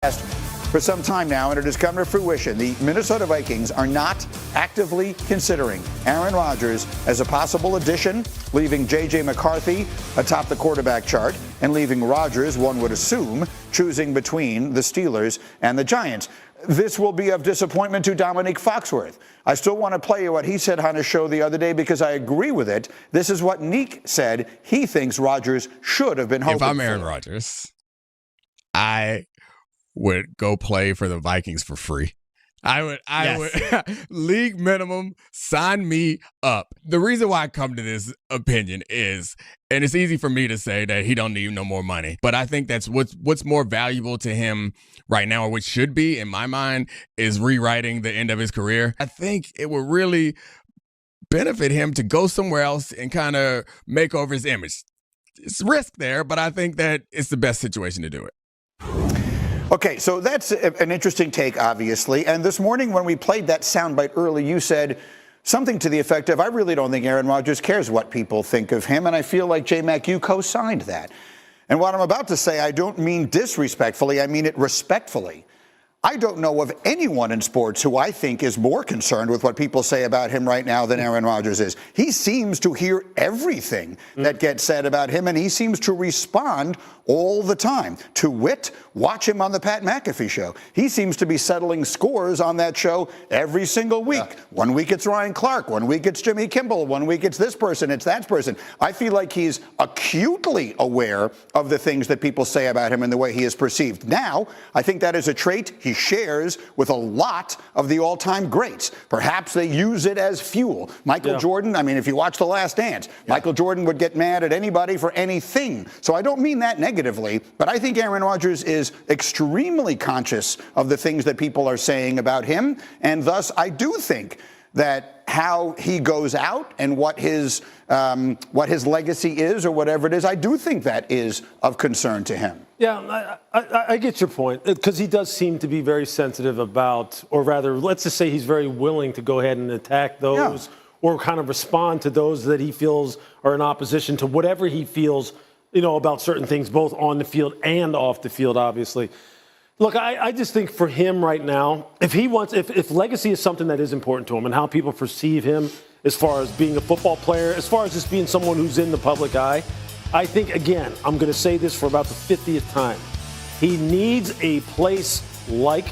For some time now, and it has come to fruition, the Minnesota Vikings are not actively considering Aaron Rodgers as a possible addition, leaving J.J. McCarthy atop the quarterback chart and leaving Rodgers, one would assume, choosing between the Steelers and the Giants. This will be of disappointment to Dominique Foxworth. I still want to play you what he said on his show the other day because I agree with it. This is what Neek said he thinks Rodgers should have been hoping for. If I'm Aaron Rodgers, I would go play for the Vikings for free. I would league minimum, sign me up. The reason why I come to this opinion is, and it's easy for me to say that he don't need no more money, but I think that's what's more valuable to him right now, or what should be in my mind, is rewriting the end of his career. I think it would really benefit him to go somewhere else and kind of make over his image. It's risk there, but I think that it's the best situation to do it. Okay, so that's an interesting take, obviously. And this morning when we played that soundbite early, you said something to the effect of, I really don't think Aaron Rodgers cares what people think of him. And I feel like J-Mac, you co-signed that. And what I'm about to say, I don't mean disrespectfully, I mean it respectfully. I don't know of anyone in sports who I think is more concerned with what people say about him right now than Aaron Rodgers is. He seems to hear everything that gets said about him, and he seems to respond all the time. To wit, watch him on the Pat McAfee show. He seems to be settling scores on that show every single week. Yeah. One week it's Ryan Clark, one week it's Jimmy Kimmel, one week it's this person, it's that person. I feel like he's acutely aware of the things that people say about him and the way he is perceived. Now, I think that is a trait he shares with a lot of the all-time greats. Perhaps they use it as fuel. Michael Jordan, I mean, if you watch The Last Dance, Michael Jordan would get mad at anybody for anything. So I don't mean that negatively, but I think Aaron Rodgers is extremely conscious of the things that people are saying about him, and thus I do think that how he goes out and what his legacy is or whatever it is, I do think that is of concern to him. Yeah, I get your point, because he does seem to be very sensitive about, or rather, let's just say he's very willing to go ahead and attack those or kind of respond to those that he feels are in opposition to whatever he feels, you know, about certain things, both on the field and off the field, obviously. Look, I just think for him right now, if legacy is something that is important to him and how people perceive him as far as being a football player, as far as just being someone who's in the public eye, I think, again, I'm going to say this for about the 50th time. He needs a place like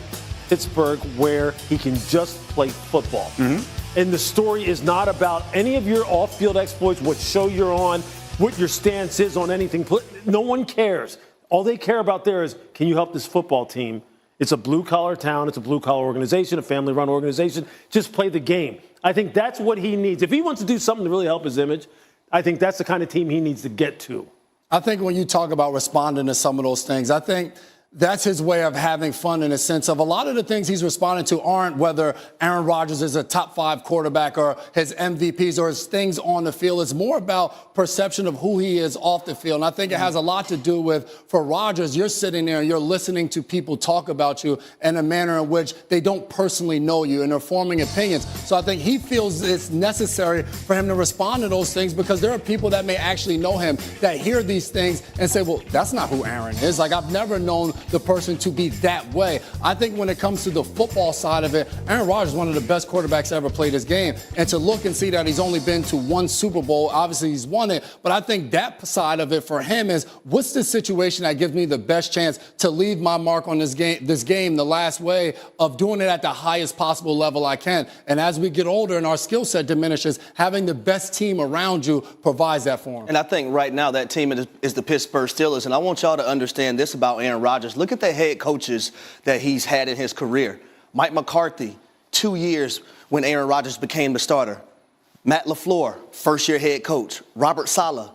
Pittsburgh where he can just play football. Mm-hmm. And the story is not about any of your off-field exploits, what show you're on, what your stance is on anything. No one cares. All they care about there is, can you help this football team? It's a blue-collar town. It's a blue-collar organization, a family-run organization. Just play the game. I think that's what he needs. If he wants to do something to really help his image, I think that's the kind of team he needs to get to. I think when you talk about responding to some of those things, I think that's his way of having fun, in a sense of a lot of the things he's responding to aren't whether Aaron Rodgers is a top 5 quarterback or his MVPs or his things on the field. It's more about perception of who he is off the field. And I think it has a lot to do with, for Rodgers, you're sitting there and you're listening to people talk about you in a manner in which they don't personally know you and they're forming opinions. So I think he feels it's necessary for him to respond to those things, because there are people that may actually know him that hear these things and say, well, that's not who Aaron is. Like, I've never known the person to be that way. I think when it comes to the football side of it, Aaron Rodgers is one of the best quarterbacks ever played his game. And to look and see that he's only been to 1 Super Bowl, obviously he's won it, but I think that side of it for him is, what's the situation that gives me the best chance to leave my mark on this game the last way of doing it at the highest possible level I can. And as we get older and our skill set diminishes, having the best team around you provides that for him. And I think right now that team is the Pittsburgh Steelers. And I want y'all to understand this about Aaron Rodgers. Look at the head coaches that he's had in his career. Mike McCarthy, 2 years when Aaron Rodgers became the starter. Matt LaFleur, first-year head coach. Robert Saleh,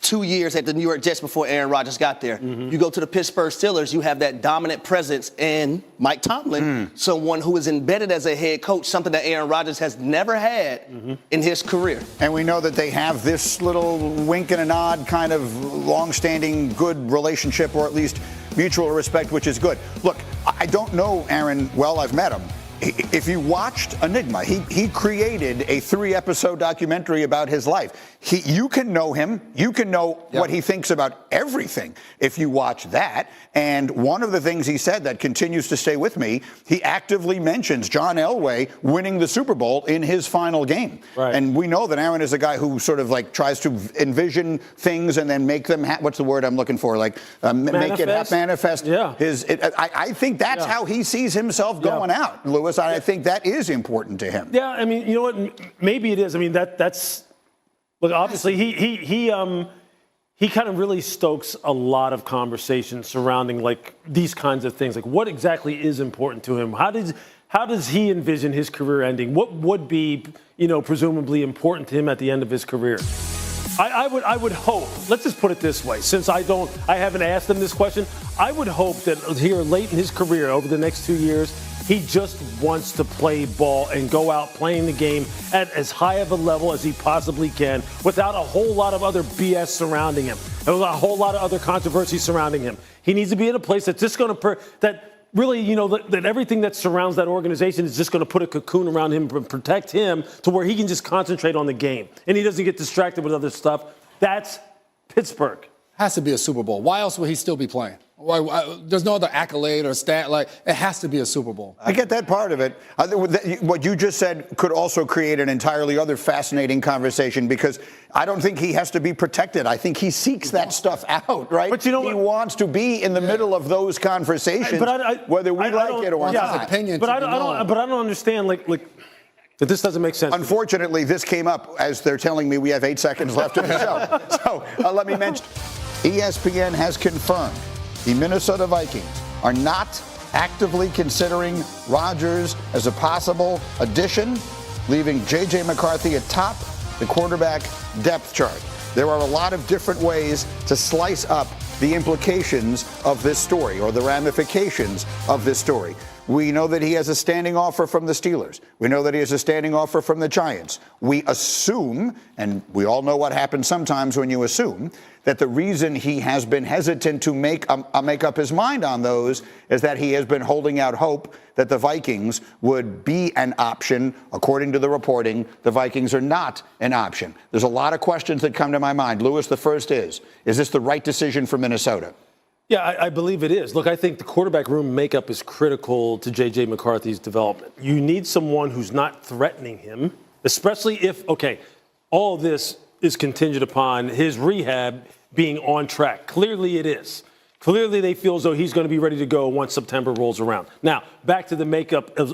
2 years at the New York Jets before Aaron Rodgers got there. Mm-hmm. You go to the Pittsburgh Steelers, you have that dominant presence in Mike Tomlin, someone who is embedded as a head coach, something that Aaron Rodgers has never had in his career. And we know that they have this little wink and a nod kind of long-standing good relationship, or at least mutual respect, which is good. Look, I don't know Aaron well. I've met him. if you watched Enigma, he created a 3-episode documentary about his life. You can know him. You can know what he thinks about everything if you watch that. And one of the things he said that continues to stay with me, he actively mentions John Elway winning the Super Bowl in his final game. Right. And we know that Aaron is a guy who sort of like tries to envision things and then make them, what's the word I'm looking for? Like make it manifest. Yeah. I think that's how he sees himself going out, Lewis. I think that is important to him. Yeah, I mean, you know what? Maybe it is. I mean, that's look. Obviously, he kind of really stokes a lot of conversation surrounding like these kinds of things. Like, what exactly is important to him? How does he envision his career ending? What would be, presumably important to him at the end of his career? I would hope. Let's just put it this way. Since I haven't asked him this question. I would hope that here late in his career, over the next 2 years, he just wants to play ball and go out playing the game at as high of a level as he possibly can without a whole lot of other BS surrounding him and a whole lot of other controversy surrounding him. He needs to be in a place that's just going to that everything that surrounds that organization is just going to put a cocoon around him and protect him to where he can just concentrate on the game and he doesn't get distracted with other stuff. That's Pittsburgh. Has to be a Super Bowl. Why else would he still be playing? There's no other accolade or stat. Like, it has to be a Super Bowl. I get that part of it. What you just said could also create an entirely other fascinating conversation because I don't think he has to be protected. I think he seeks that stuff out, right? But he wants to be in the middle of those conversations, whether we like it or not. Opinion but I don't understand, like that this doesn't make sense. Unfortunately, this came up as they're telling me we have 8 seconds left in the show. So let me mention, ESPN has confirmed the Minnesota Vikings are not actively considering Rodgers as a possible addition, leaving J.J. McCarthy atop the quarterback depth chart. There are a lot of different ways to slice up the implications of this story or the ramifications of this story. We know that he has a standing offer from the Steelers. We know that he has a standing offer from the Giants. We assume, and we all know what happens sometimes when you assume, that the reason he has been hesitant to make up his mind on those is that he has been holding out hope that the Vikings would be an option. According to the reporting, the Vikings are not an option. There's a lot of questions that come to my mind. Lewis, the first is this the right decision for Minnesota? Yeah, I believe it is. Look, I think the quarterback room makeup is critical to J.J. McCarthy's development. You need someone who's not threatening him, especially if, all of this is contingent upon his rehab being on track. Clearly it is. Clearly they feel as though he's going to be ready to go once September rolls around. Now, back to the makeup as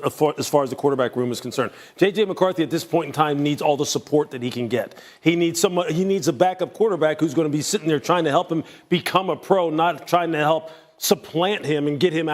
far as the quarterback room is concerned. J.J. McCarthy at this point in time needs all the support that he can get. He needs a backup quarterback who's going to be sitting there trying to help him become a pro, not trying to help supplant him and get him out.